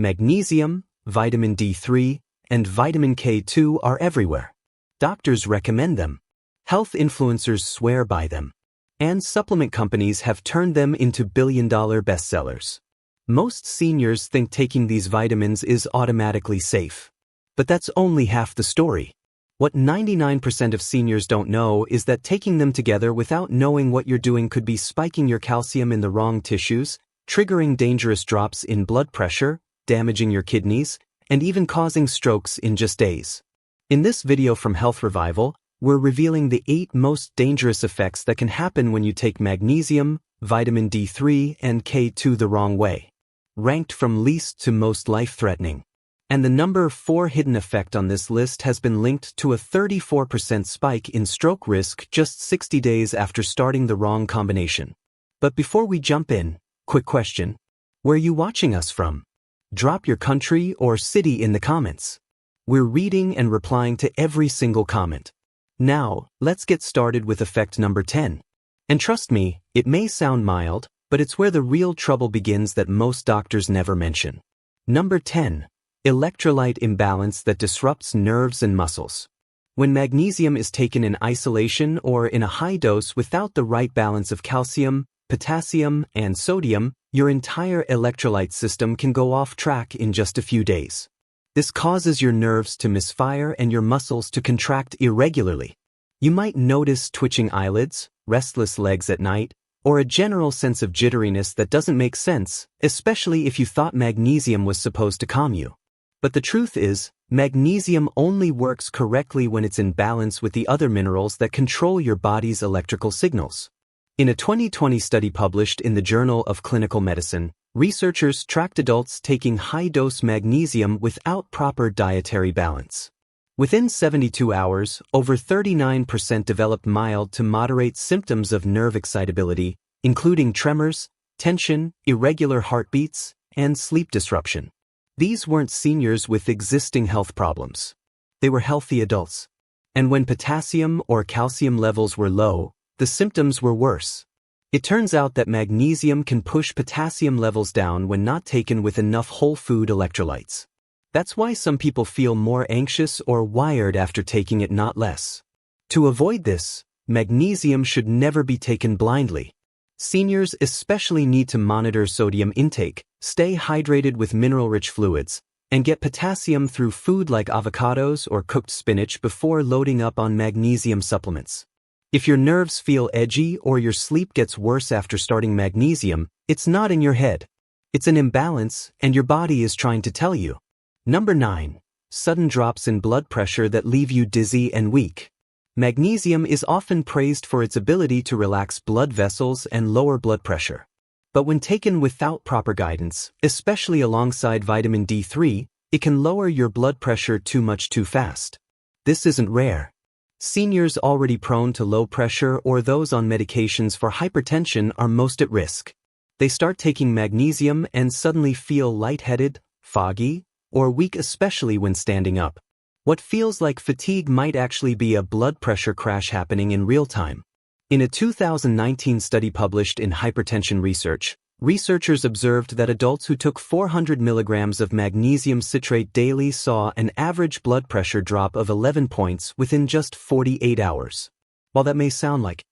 Magnesium, vitamin D3, and vitamin K2 are everywhere. Doctors recommend them. Health influencers swear by them. And supplement companies have turned them into billion-dollar bestsellers. Most seniors think taking these vitamins is automatically safe. But that's only half the story. What 99% of seniors don't know is that taking them together without knowing what you're doing could be spiking your calcium in the wrong tissues, triggering dangerous drops in blood pressure, damaging your kidneys, and even causing strokes in just days. In this video from Health Revival, we're revealing the 8 most dangerous effects that can happen when you take magnesium, vitamin D3, and K2 the wrong way, ranked from least to most life-threatening. And the number 4 hidden effect on this list has been linked to a 34% spike in stroke risk just 60 days after starting the wrong combination. But before we jump in, quick question. Where are you watching us from? Drop your country or city in the comments. We're reading and replying to every single comment. Now, let's get started with effect number 10. And trust me, it may sound mild, but it's where the real trouble begins that most doctors never mention. Number 10. Electrolyte imbalance that disrupts nerves and muscles. When magnesium is taken in isolation or in a high dose without the right balance of calcium, potassium, and sodium, your entire electrolyte system can go off track in just a few days. This causes your nerves to misfire and your muscles to contract irregularly. You might notice twitching eyelids, restless legs at night, or a general sense of jitteriness that doesn't make sense, especially if you thought magnesium was supposed to calm you. But the truth is, magnesium only works correctly when it's in balance with the other minerals that control your body's electrical signals. In a 2020 study published in the Journal of Clinical Medicine, researchers tracked adults taking high-dose magnesium without proper dietary balance. Within 72 hours, over 39% developed mild to moderate symptoms of nerve excitability, including tremors, tension, irregular heartbeats, and sleep disruption. These weren't seniors with existing health problems. They were healthy adults. And when potassium or calcium levels were low, the symptoms were worse. It turns out that magnesium can push potassium levels down when not taken with enough whole food electrolytes. That's why some people feel more anxious or wired after taking it, not less. To avoid this, magnesium should never be taken blindly. Seniors especially need to monitor sodium intake, stay hydrated with mineral-rich fluids, and get potassium through food like avocados or cooked spinach before loading up on magnesium supplements. If your nerves feel edgy or your sleep gets worse after starting magnesium, it's not in your head. It's an imbalance, and your body is trying to tell you. Number 9. Sudden drops in blood pressure that leave you dizzy and weak. Magnesium is often praised for its ability to relax blood vessels and lower blood pressure. But when taken without proper guidance, especially alongside vitamin D3, it can lower your blood pressure too much too fast. This isn't rare. Seniors already prone to low pressure or those on medications for hypertension are most at risk. They start taking magnesium and suddenly feel lightheaded, foggy, or weak, especially when standing up. What feels like fatigue might actually be a blood pressure crash happening in real time. In a 2019 study published in Hypertension Research, researchers observed that adults who took 400 milligrams of magnesium citrate daily saw an average blood pressure drop of 11 points within just 48 hours. While that may sound like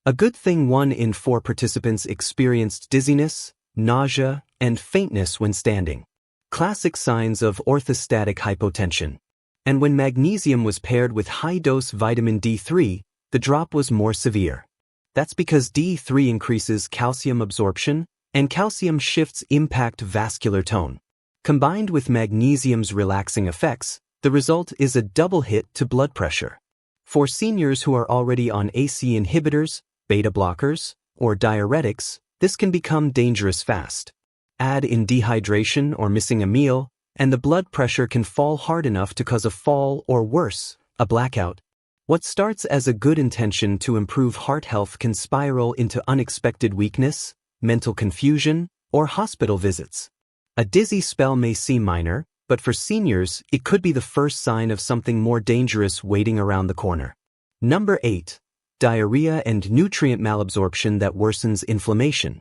a good thing, 1 in 4 participants experienced dizziness, nausea, and faintness when standing. Classic signs of orthostatic hypotension. And when magnesium was paired with high-dose vitamin D3, the drop was more severe. That's because D3 increases calcium absorption, and calcium shifts impact vascular tone. Combined with magnesium's relaxing effects, the result is a double hit to blood pressure. For seniors who are already on ACE inhibitors, beta blockers, or diuretics, this can become dangerous fast. Add in dehydration or missing a meal, and the blood pressure can fall hard enough to cause a fall or worse, a blackout. What starts as a good intention to improve heart health can spiral into unexpected weakness, mental confusion, or hospital visits. A dizzy spell may seem minor, but for seniors, it could be the first sign of something more dangerous waiting around the corner. Number 8. Diarrhea and nutrient malabsorption that worsens inflammation.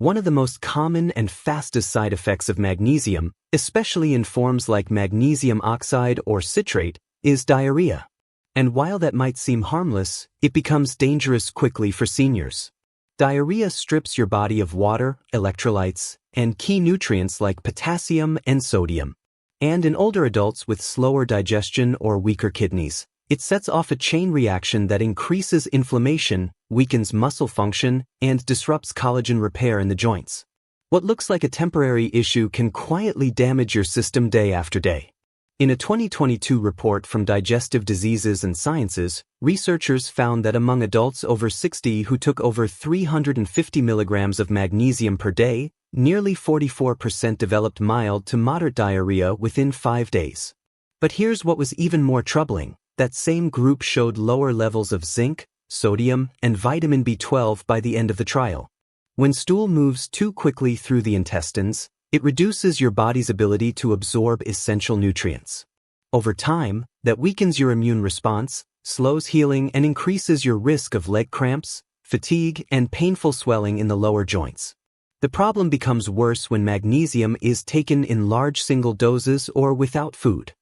One of the most common and fastest side effects of magnesium, especially in forms like magnesium oxide or citrate, is diarrhea. And while that might seem harmless, it becomes dangerous quickly for seniors. Diarrhea strips your body of water, electrolytes, and key nutrients like potassium and sodium. And in older adults with slower digestion or weaker kidneys, it sets off a chain reaction that increases inflammation, weakens muscle function, and disrupts collagen repair in the joints. What looks like a temporary issue can quietly damage your system day after day. In a 2022 report from Digestive Diseases and Sciences, researchers found that among adults over 60 who took over 350 milligrams of magnesium per day, nearly 44% developed mild to moderate diarrhea within 5 days. But here's what was even more troubling. That same group showed lower levels of zinc, sodium, and vitamin B12 by the end of the trial. When stool moves too quickly through the intestines, it reduces your body's ability to absorb essential nutrients. Over time, that weakens your immune response, slows healing, and increases your risk of leg cramps, fatigue, and painful swelling in the lower joints. The problem becomes worse when magnesium is taken in large single doses or without food.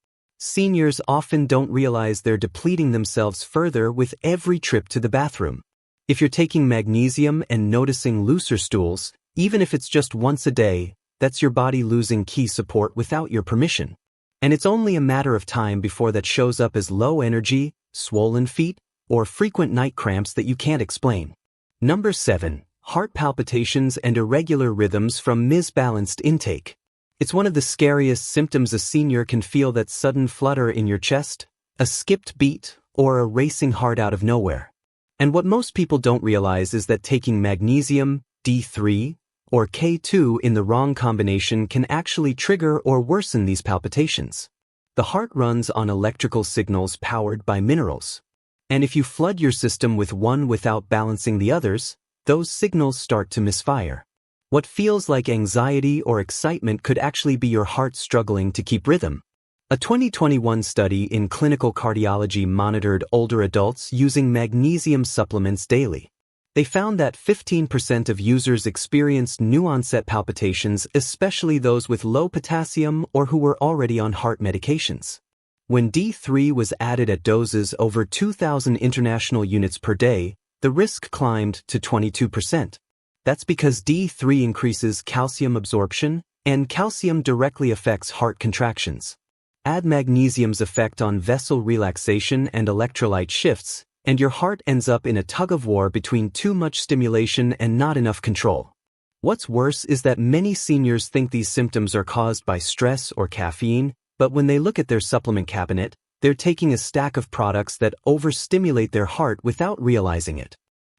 Seniors often don't realize they're depleting themselves further with every trip to the bathroom. If you're taking magnesium and noticing looser stools, even if it's just once a day, that's your body losing key support without your permission. And it's only a matter of time before that shows up as low energy, swollen feet, or frequent night cramps that you can't explain. Number 7. Heart palpitations and irregular rhythms from misbalanced intake. It's one of the scariest symptoms a senior can feel, that sudden flutter in your chest, a skipped beat, or a racing heart out of nowhere. And what most people don't realize is that taking magnesium, D3, or K2 in the wrong combination can actually trigger or worsen these palpitations. The heart runs on electrical signals powered by minerals. And if you flood your system with one without balancing the others, those signals start to misfire. What feels like anxiety or excitement could actually be your heart struggling to keep rhythm. A 2021 study in clinical cardiology monitored older adults using magnesium supplements daily. They found that 15% of users experienced new-onset palpitations, especially those with low potassium or who were already on heart medications. When D3 was added at doses over 2,000 international units per day, the risk climbed to 22%. That's because D3 increases calcium absorption, and calcium directly affects heart contractions. Add magnesium's effect on vessel relaxation and electrolyte shifts, and your heart ends up in a tug-of-war between too much stimulation and not enough control. What's worse is that many seniors think these symptoms are caused by stress or caffeine, but when they look at their supplement cabinet, they're taking a stack of products that overstimulate their heart without realizing it.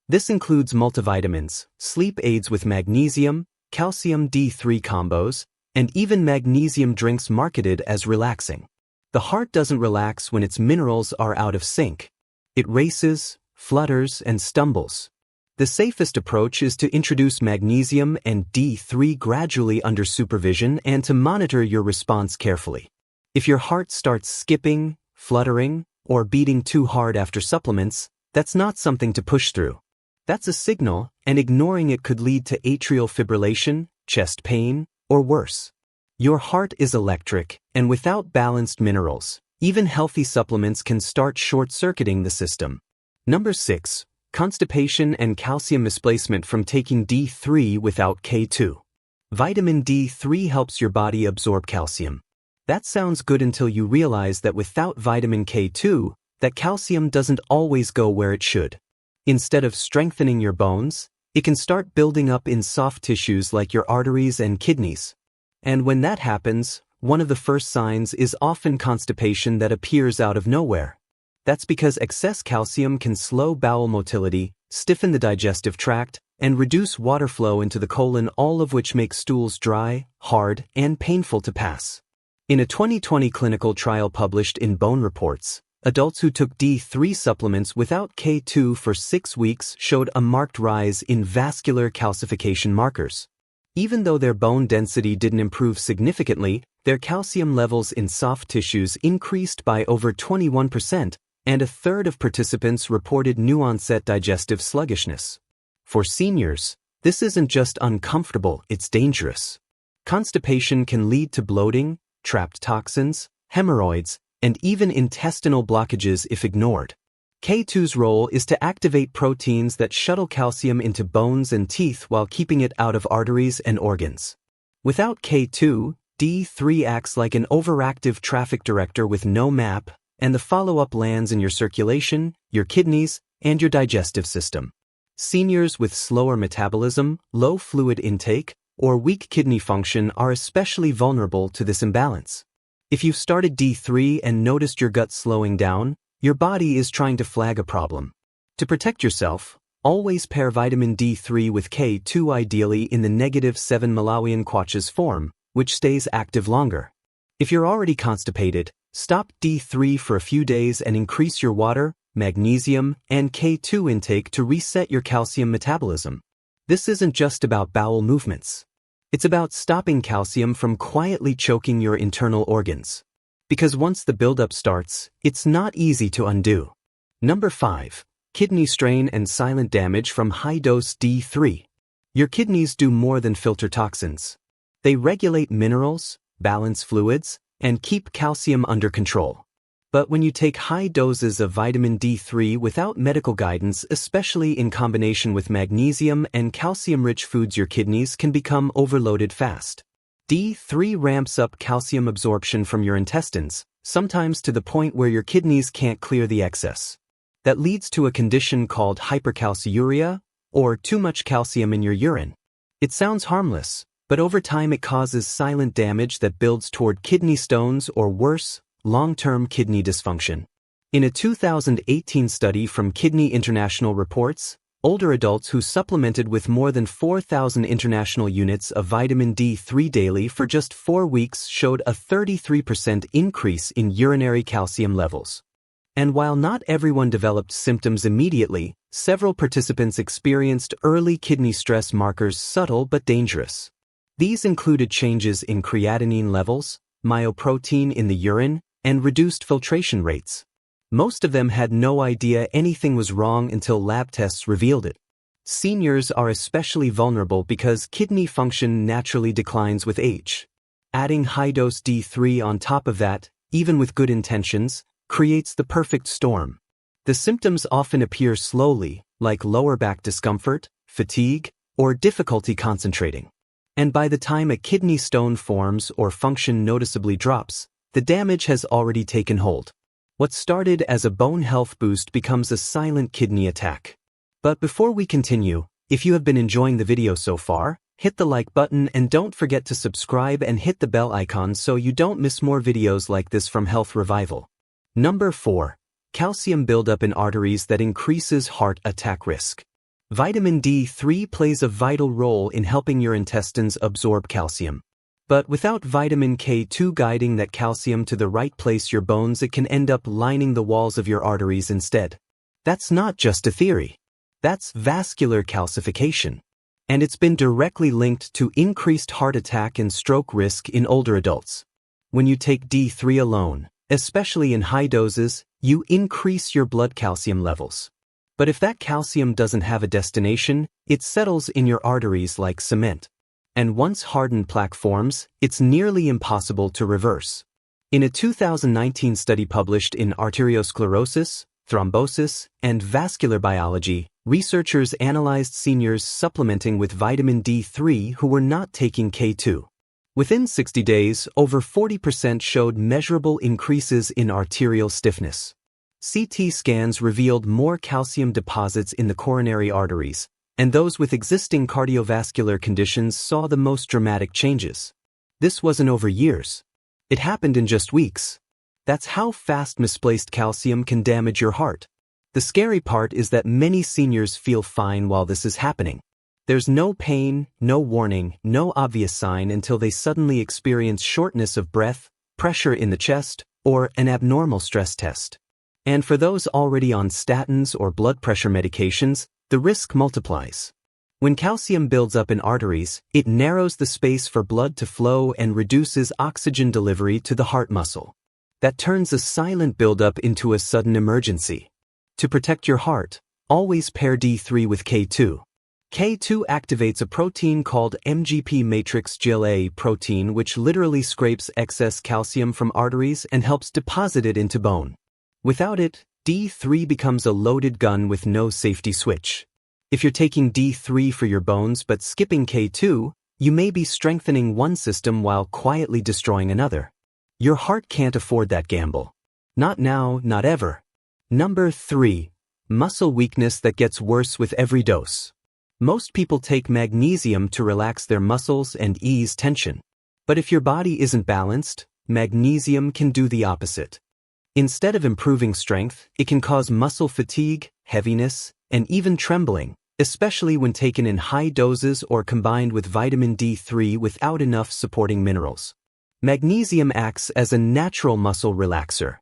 This includes multivitamins, sleep aids with magnesium, calcium D3 combos, and even magnesium drinks marketed as relaxing. The heart doesn't relax when its minerals are out of sync. It races, flutters, and stumbles. The safest approach is to introduce magnesium and D3 gradually under supervision and to monitor your response carefully. If your heart starts skipping, fluttering, or beating too hard after supplements, that's not something to push through. That's a signal, and ignoring it could lead to atrial fibrillation, chest pain, or worse. Your heart is electric, and without balanced minerals, even healthy supplements can start short-circuiting the system. Number 6. Constipation and calcium misplacement from taking D3 without K2. Vitamin D3 helps your body absorb calcium. That sounds good until you realize that without vitamin K2, that calcium doesn't always go where it should. Instead of strengthening your bones, it can start building up in soft tissues like your arteries and kidneys. And when that happens, one of the first signs is often constipation that appears out of nowhere. That's because excess calcium can slow bowel motility, stiffen the digestive tract, and reduce water flow into the colon, all of which makes stools dry, hard, and painful to pass. In a 2020 clinical trial published in Bone Reports, adults who took D3 supplements without K2 for 6 weeks showed a marked rise in vascular calcification markers. Even though their bone density didn't improve significantly, their calcium levels in soft tissues increased by over 21%, and a third of participants reported new-onset digestive sluggishness. For seniors, This isn't just uncomfortable, it's dangerous. Constipation can lead to bloating, trapped toxins, hemorrhoids, and even intestinal blockages if ignored. K2's role is to activate proteins that shuttle calcium into bones and teeth while keeping it out of arteries and organs. Without K2, D3 acts like an overactive traffic director with no map, and the follow-up lands in your circulation, your kidneys, and your digestive system. Seniors with slower metabolism, low fluid intake, or weak kidney function are especially vulnerable to this imbalance. If you've started D3 and noticed your gut slowing down, your body is trying to flag a problem. To protect yourself, always pair vitamin D3 with K2, ideally in the -7 Malawian kwacha's form, which stays active longer. If you're already constipated, stop D3 for a few days and increase your water, magnesium, and K2 intake to reset your calcium metabolism. This isn't just about bowel movements. It's about stopping calcium from quietly choking your internal organs. Because once the buildup starts, it's not easy to undo. Number 5. Kidney strain and silent damage from high-dose D3. Your kidneys do more than filter toxins. They regulate minerals, balance fluids, and keep calcium under control. But when you take high doses of vitamin D3 without medical guidance, especially in combination with magnesium and calcium-rich foods, your kidneys can become overloaded fast. D3 ramps up calcium absorption from your intestines, sometimes to the point where your kidneys can't clear the excess. That leads to a condition called hypercalciuria, or too much calcium in your urine. It sounds harmless, but over time it causes silent damage that builds toward kidney stones or worse, long-term kidney dysfunction. In a 2018 study from Kidney International reports, older adults who supplemented with more than 4,000 international units of vitamin D3 daily for just 4 weeks showed a 33% increase in urinary calcium levels. And while not everyone developed symptoms immediately, several participants experienced early kidney stress markers, subtle but dangerous. These included changes in creatinine levels, myoprotein in the urine, and reduced filtration rates. Most of them had no idea anything was wrong until lab tests revealed it. Seniors are especially vulnerable because kidney function naturally declines with age. Adding high-dose D3 on top of that, even with good intentions, creates the perfect storm. The symptoms often appear slowly, like lower back discomfort, fatigue, or difficulty concentrating. And by the time a kidney stone forms or function noticeably drops, the damage has already taken hold. What started as a bone health boost becomes a silent kidney attack. But before we continue, if you have been enjoying the video so far, hit the like button and don't forget to subscribe and hit the bell icon so you don't miss more videos like this from Health Revival. Number 4. Calcium buildup in arteries that increases heart attack risk. Vitamin D3 plays a vital role in helping your intestines absorb calcium. But without vitamin K2 guiding that calcium to the right place, your bones, it can end up lining the walls of your arteries instead. That's not just a theory. That's vascular calcification. And it's been directly linked to increased heart attack and stroke risk in older adults. When you take D3 alone, especially in high doses, you increase your blood calcium levels. But if that calcium doesn't have a destination, it settles in your arteries like cement. And once hardened plaque forms, it's nearly impossible to reverse. In a 2019 study published in Arteriosclerosis, Thrombosis, and Vascular Biology, researchers analyzed seniors supplementing with vitamin D3 who were not taking K2. Within 60 days, over 40% showed measurable increases in arterial stiffness. CT scans revealed more calcium deposits in the coronary arteries, and those with existing cardiovascular conditions saw the most dramatic changes. This wasn't over years. It happened in just weeks. That's how fast misplaced calcium can damage your heart. The scary part is that many seniors feel fine while this is happening. There's no pain, no warning, no obvious sign until they suddenly experience shortness of breath, pressure in the chest, or an abnormal stress test. And for those already on statins or blood pressure medications, the risk multiplies. When calcium builds up in arteries, it narrows the space for blood to flow and reduces oxygen delivery to the heart muscle. That turns a silent buildup into a sudden emergency. To protect your heart, always pair D3 with K2. K2 activates a protein called MGP matrix GLA protein, which literally scrapes excess calcium from arteries and helps deposit it into bone. Without it, D3 becomes a loaded gun with no safety switch. If you're taking D3 for your bones but skipping K2, you may be strengthening one system while quietly destroying another. Your heart can't afford that gamble. Not now, not ever. Number 3. Muscle weakness that gets worse with every dose. Most people take magnesium to relax their muscles and ease tension. But if your body isn't balanced, magnesium can do the opposite. Instead of improving strength, it can cause muscle fatigue, heaviness, and even trembling, especially when taken in high doses or combined with vitamin D3 without enough supporting minerals. Magnesium acts as a natural muscle relaxer.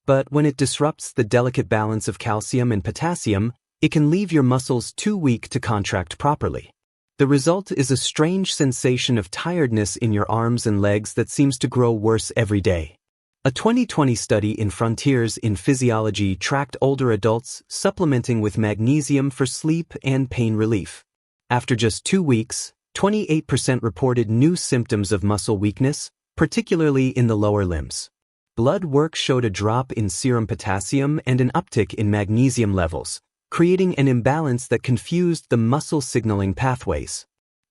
But when it disrupts the delicate balance of calcium and potassium, it can leave your muscles too weak to contract properly. The result is a strange sensation of tiredness in your arms and legs that seems to grow worse every day. A 2020 study in Frontiers in Physiology tracked older adults supplementing with magnesium for sleep and pain relief. After just 2 weeks, 28% reported new symptoms of muscle weakness, particularly in the lower limbs. Blood work showed a drop in serum potassium and an uptick in magnesium levels, creating an imbalance that confused the muscle signaling pathways.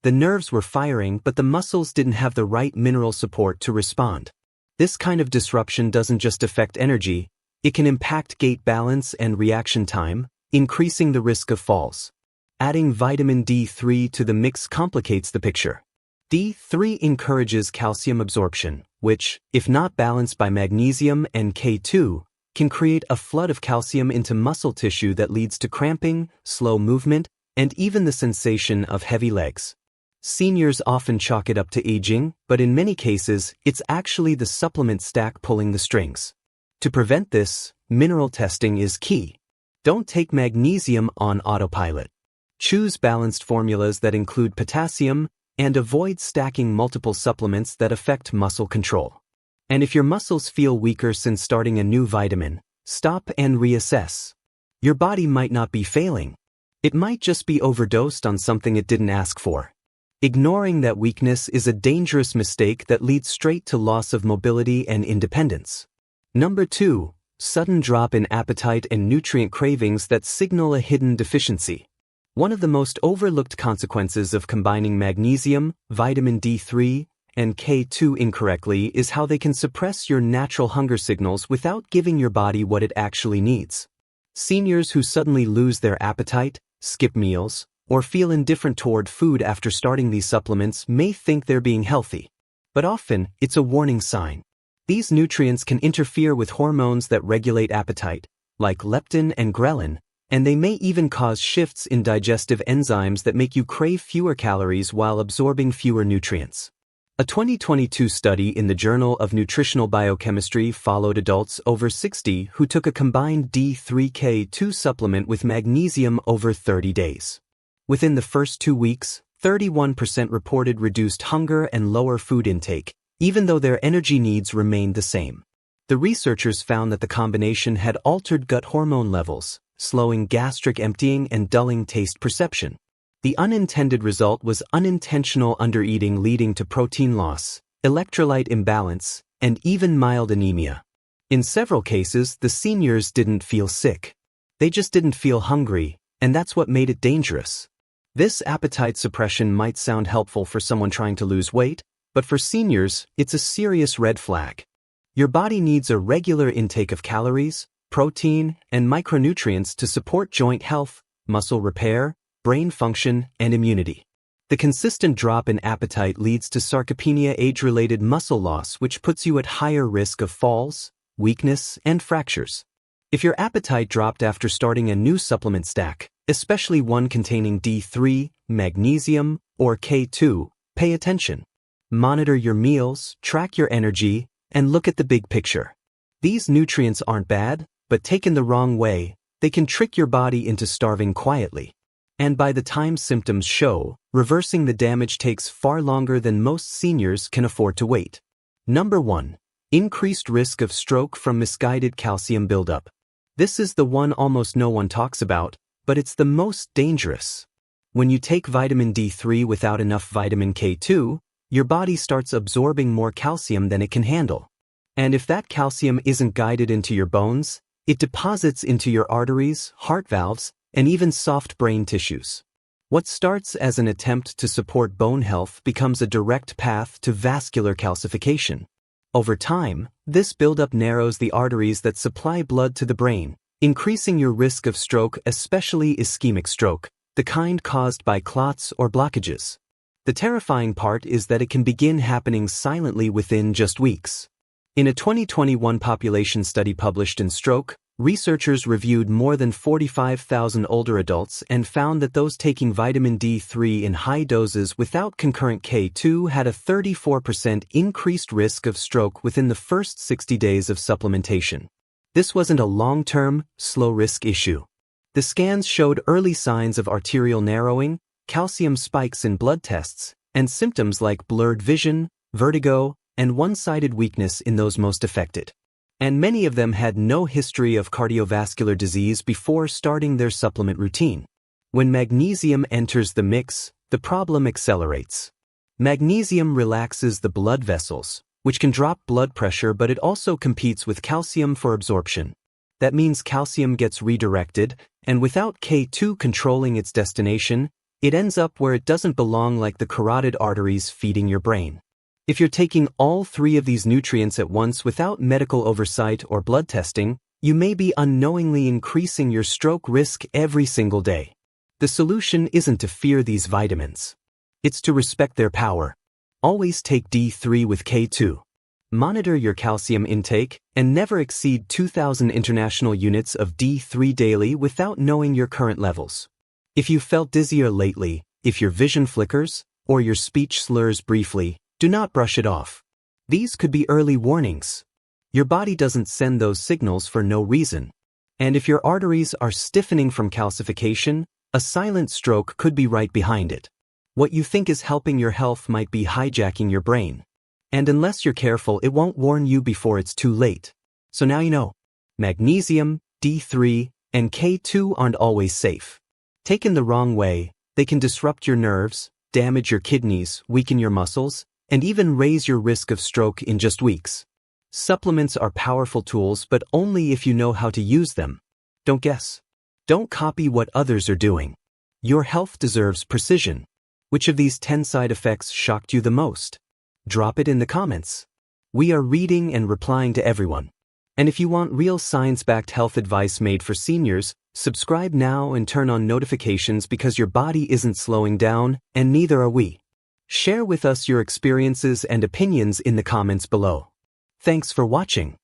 The nerves were firing, but the muscles didn't have the right mineral support to respond. This kind of disruption doesn't just affect energy, it can impact gait balance and reaction time, increasing the risk of falls. Adding vitamin D3 to the mix complicates the picture. D3 encourages calcium absorption, which, if not balanced by magnesium and K2, can create a flood of calcium into muscle tissue that leads to cramping, slow movement, and even the sensation of heavy legs. Seniors often chalk it up to aging, but in many cases, it's actually the supplement stack pulling the strings. To prevent this, mineral testing is key. Don't take magnesium on autopilot. Choose balanced formulas that include potassium, and avoid stacking multiple supplements that affect muscle control. And if your muscles feel weaker since starting a new vitamin, stop and reassess. Your body might not be failing. It might just be overdosed on something it didn't ask for. Ignoring that weakness is a dangerous mistake that leads straight to loss of mobility and independence. Number 2. Sudden drop in appetite and nutrient cravings that signal a hidden deficiency. One of the most overlooked consequences of combining magnesium, vitamin D3, and K2 incorrectly is how they can suppress your natural hunger signals without giving your body what it actually needs. Seniors who suddenly lose their appetite, skip meals, or feel indifferent toward food after starting these supplements may think they're being healthy. But often, it's a warning sign. These nutrients can interfere with hormones that regulate appetite, like leptin and ghrelin, and they may even cause shifts in digestive enzymes that make you crave fewer calories while absorbing fewer nutrients. A 2022 study in the Journal of Nutritional Biochemistry followed adults over 60 who took a combined D3K2 supplement with magnesium over 30 days. Within the first 2 weeks, 31% reported reduced hunger and lower food intake, even though their energy needs remained the same. The researchers found that the combination had altered gut hormone levels, slowing gastric emptying and dulling taste perception. The unintended result was unintentional undereating leading to protein loss, electrolyte imbalance, and even mild anemia. In several cases, the seniors didn't feel sick. They just didn't feel hungry, and that's what made it dangerous. This appetite suppression might sound helpful for someone trying to lose weight, but for seniors, it's a serious red flag. Your body needs a regular intake of calories, protein, and micronutrients to support joint health, muscle repair, brain function, and immunity. The consistent drop in appetite leads to sarcopenia, age-related muscle loss, which puts you at higher risk of falls, weakness, and fractures. If your appetite dropped after starting a new supplement stack, especially one containing D3, magnesium, or K2, pay attention. Monitor your meals, track your energy, and look at the big picture. These nutrients aren't bad, but taken the wrong way, they can trick your body into starving quietly. And by the time symptoms show, reversing the damage takes far longer than most seniors can afford to wait. Number 1. Increased risk of stroke from misguided calcium buildup. This is the one almost no one talks about, but it's the most dangerous. When you take vitamin D3 without enough vitamin K2, your body starts absorbing more calcium than it can handle. And if that calcium isn't guided into your bones, it deposits into your arteries, heart valves, and even soft brain tissues. What starts as an attempt to support bone health becomes a direct path to vascular calcification. Over time, this buildup narrows the arteries that supply blood to the brain, increasing your risk of stroke, especially ischemic stroke, the kind caused by clots or blockages. The terrifying part is that it can begin happening silently within just weeks. In a 2021 population study published in Stroke, researchers reviewed more than 45,000 older adults and found that those taking vitamin D3 in high doses without concurrent K2 had a 34% increased risk of stroke within the first 60 days of supplementation. This wasn't a long-term, slow-risk issue. The scans showed early signs of arterial narrowing, calcium spikes in blood tests, and symptoms like blurred vision, vertigo, and one-sided weakness in those most affected. And many of them had no history of cardiovascular disease before starting their supplement routine. When magnesium enters the mix, the problem accelerates. Magnesium relaxes the blood vessels, which can drop blood pressure, but it also competes with calcium for absorption. That means calcium gets redirected, and without K2 controlling its destination, it ends up where it doesn't belong, like the carotid arteries feeding your brain. If you're taking all three of these nutrients at once without medical oversight or blood testing, you may be unknowingly increasing your stroke risk every single day. The solution isn't to fear these vitamins. It's to respect their power. Always take D3 with K2. Monitor your calcium intake and never exceed 2,000 international units of D3 daily without knowing your current levels. If you felt dizzier lately, if your vision flickers, or your speech slurs briefly, do not brush it off. These could be early warnings. Your body doesn't send those signals for no reason. And if your arteries are stiffening from calcification, a silent stroke could be right behind it. What you think is helping your health might be hijacking your brain. And unless you're careful, it won't warn you before it's too late. So now you know. Magnesium, D3, and K2 aren't always safe. Taken the wrong way, they can disrupt your nerves, damage your kidneys, weaken your muscles, and even raise your risk of stroke in just weeks. Supplements are powerful tools, but only if you know how to use them. Don't guess. Don't copy what others are doing. Your health deserves precision. Which of these 10 side effects shocked you the most? Drop it in the comments. We are reading and replying to everyone. And if you want real science-backed health advice made for seniors, subscribe now and turn on notifications, because your body isn't slowing down, and neither are we. Share with us your experiences and opinions in the comments below. Thanks for watching.